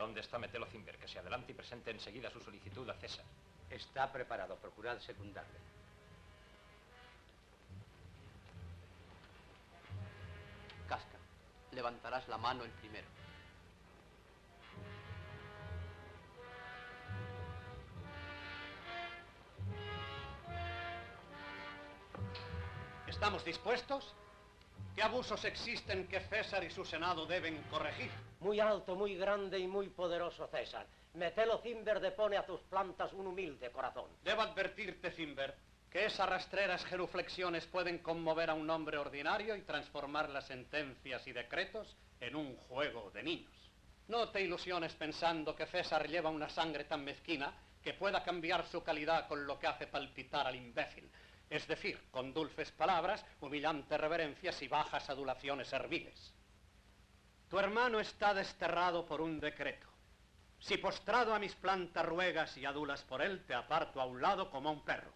¿Dónde está Metelo Cimber? Que se adelante y presente enseguida su solicitud a César. Está preparado. Procurad secundarle. Casca, levantarás la mano el primero. ¿Estamos dispuestos? ¿Qué abusos existen que César y su Senado deben corregir? Muy alto, muy grande y muy poderoso, César. Metelo Cimber depone a tus plantas un humilde corazón. Debo advertirte, Cimber, que esas rastreras genuflexiones pueden conmover a un hombre ordinario y transformar las sentencias y decretos en un juego de niños. No te ilusiones pensando que César lleva una sangre tan mezquina que pueda cambiar su calidad con lo que hace palpitar al imbécil. Es decir, con dulces palabras, humillantes reverencias y bajas adulaciones serviles. Tu hermano está desterrado por un decreto. Si postrado a mis plantas ruegas y adulas por él, te aparto a un lado como a un perro.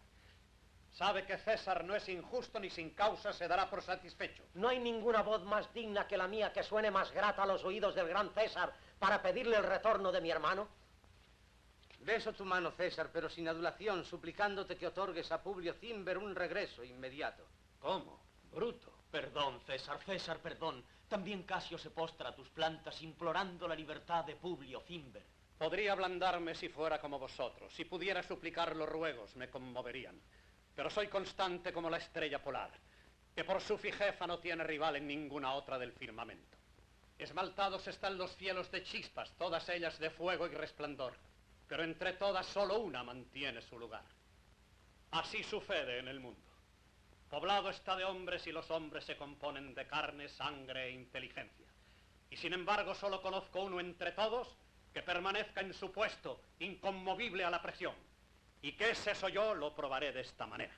Sabe que César no es injusto ni sin causa se dará por satisfecho. No hay ninguna voz más digna que la mía que suene más grata a los oídos del gran César para pedirle el retorno de mi hermano. Beso tu mano, César, pero sin adulación, suplicándote que otorgues a Publio Cimber un regreso inmediato. ¿Cómo? Bruto. Perdón, César, César, perdón. También Casio se postra a tus plantas implorando la libertad de Publio Cimber. Podría ablandarme si fuera como vosotros. Si pudiera suplicar los ruegos, me conmoverían. Pero soy constante como la estrella polar, que por su fijeza no tiene rival en ninguna otra del firmamento. Esmaltados están los cielos de chispas, todas ellas de fuego y resplandor, pero entre todas solo una mantiene su lugar. Así sucede en el mundo. Poblado está de hombres y los hombres se componen de carne, sangre e inteligencia. Y sin embargo solo conozco uno entre todos que permanezca en su puesto, inconmovible a la presión. Y que ese soy yo, lo probaré de esta manera.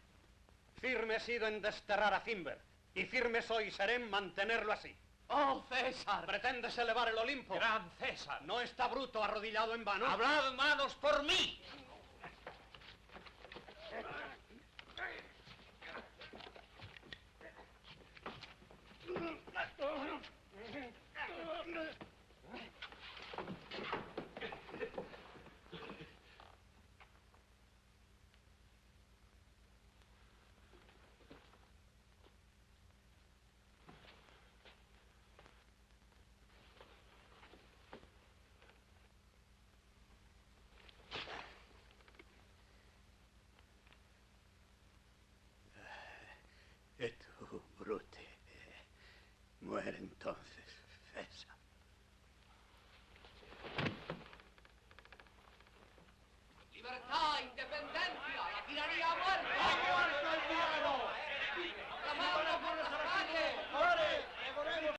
Firme he sido en desterrar a Cimber, y firme soy y seré en mantenerlo así. ¡Oh, César! ¿Pretendes elevar el Olimpo? ¡Gran César! ¿No está Bruto arrodillado en vano? ¡Hablad, manos, por mí! E tu, Brute, muere en